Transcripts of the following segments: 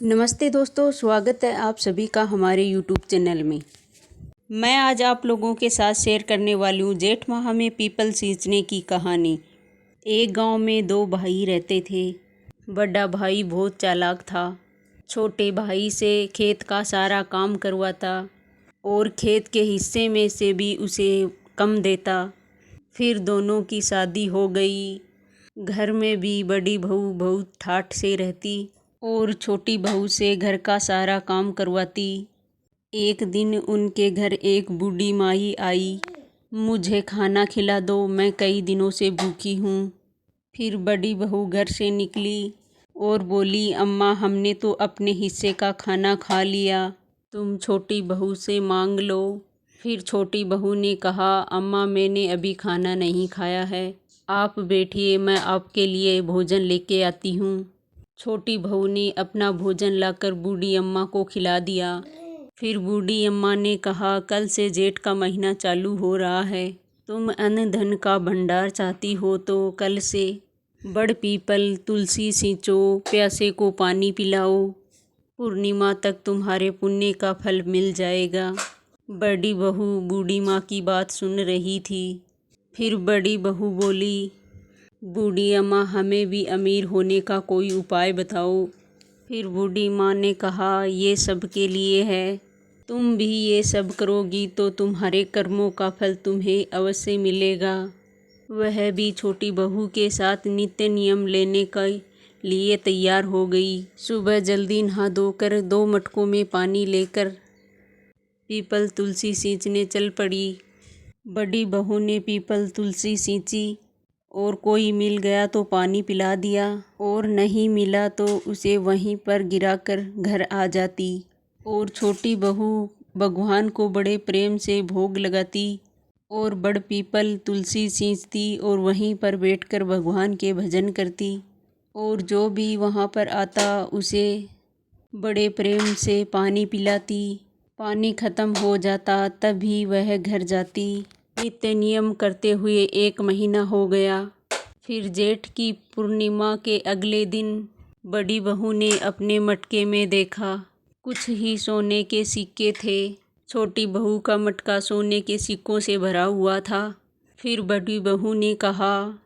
नमस्ते दोस्तों, स्वागत है आप सभी का हमारे यूट्यूब चैनल में। मैं आज आप लोगों के साथ शेयर करने वाली हूँ जेठ माह में पीपल सींचने की कहानी। एक गांव में दो भाई रहते थे। बड़ा भाई बहुत चालाक था। छोटे भाई से खेत का सारा काम करवाता और खेत के हिस्से में से भी उसे कम देता। फिर दोनों की शादी हो गई। घर में भी बड़ी बहू बहुत ठाठ से रहती और छोटी बहू से घर का सारा काम करवाती। एक दिन उनके घर एक बूढ़ी माई आई। मुझे खाना खिला दो, मैं कई दिनों से भूखी हूँ। फिर बड़ी बहू घर से निकली और बोली, अम्मा हमने तो अपने हिस्से का खाना खा लिया, तुम छोटी बहू से मांग लो। फिर छोटी बहू ने कहा, अम्मा मैंने अभी खाना नहीं खाया है, आप बैठिए, मैं आपके लिए भोजन लेके आती हूँ। छोटी बहू ने अपना भोजन लाकर बूढ़ी अम्मा को खिला दिया। फिर बूढ़ी अम्मा ने कहा, कल से जेठ का महीना चालू हो रहा है, तुम अन्न धन का भंडार चाहती हो तो कल से बड़ पीपल तुलसी सींचो, प्यासे को पानी पिलाओ, पूर्णिमा तक तुम्हारे पुण्य का फल मिल जाएगा। बड़ी बहू बूढ़ी माँ की बात सुन रही थी। फिर बड़ी बहू बोली, बूढ़ी अम्मा हमें भी अमीर होने का कोई उपाय बताओ। फिर बूढ़ी माँ ने कहा, ये सब के लिए है, तुम भी ये सब करोगी तो तुम्हारे कर्मों का फल तुम्हें अवश्य मिलेगा। वह भी छोटी बहू के साथ नित्य नियम लेने के लिए तैयार हो गई। सुबह जल्दी नहा धोकर 2 मटकों में पानी लेकर पीपल तुलसी सींचने चल पड़ी। बड़ी बहू ने पीपल तुलसी सींची और कोई मिल गया तो पानी पिला दिया और नहीं मिला तो उसे वहीं पर गिराकर घर आ जाती। और छोटी बहू भगवान को बड़े प्रेम से भोग लगाती और बड़ पीपल तुलसी सींचती और वहीं पर बैठकर भगवान के भजन करती। और जो भी वहाँ पर आता उसे बड़े प्रेम से पानी पिलाती। पानी खत्म हो जाता तभी वह घर जाती। नित्य नियम करते हुए 1 महीना हो गया। फिर जेठ की पूर्णिमा के अगले दिन बड़ी बहू ने अपने मटके में देखा, कुछ ही सोने के सिक्के थे। छोटी बहू का मटका सोने के सिक्कों से भरा हुआ था। फिर बड़ी बहू ने कहा,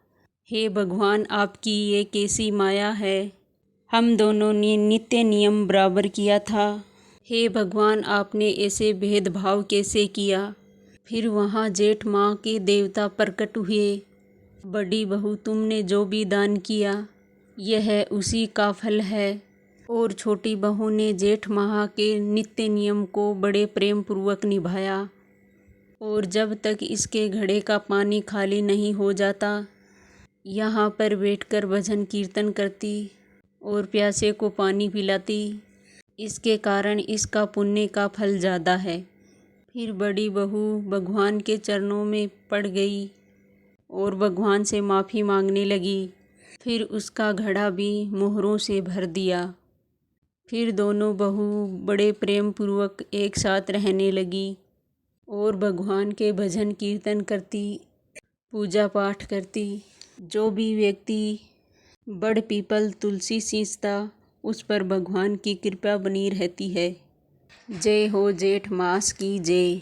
हे भगवान, आपकी ये कैसी माया है, हम दोनों ने नित्य नियम बराबर किया था, हे भगवान आपने ऐसे भेदभाव कैसे किया। फिर वहाँ जेठ माह के देवता प्रकट हुए। बड़ी बहू, तुमने जो भी दान किया यह उसी का फल है। और छोटी बहू ने जेठ माह के नित्य नियम को बड़े प्रेम पूर्वक निभाया। और जब तक इसके घड़े का पानी खाली नहीं हो जाता, यहाँ पर बैठकर भजन कीर्तन करती और प्यासे को पानी पिलाती। इसके कारण इसका पुण्य का फल ज़्यादा है। फिर बड़ी बहू भगवान के चरणों में पड़ गई और भगवान से माफ़ी मांगने लगी। फिर उसका घड़ा भी मोहरों से भर दिया। फिर दोनों बहू बड़े प्रेम पूर्वक एक साथ रहने लगी और भगवान के भजन कीर्तन करती, पूजा पाठ करती। जो भी व्यक्ति बड़ पीपल तुलसी सींचता उस पर भगवान की कृपा बनी रहती है। जय हो जेठ मास की जय।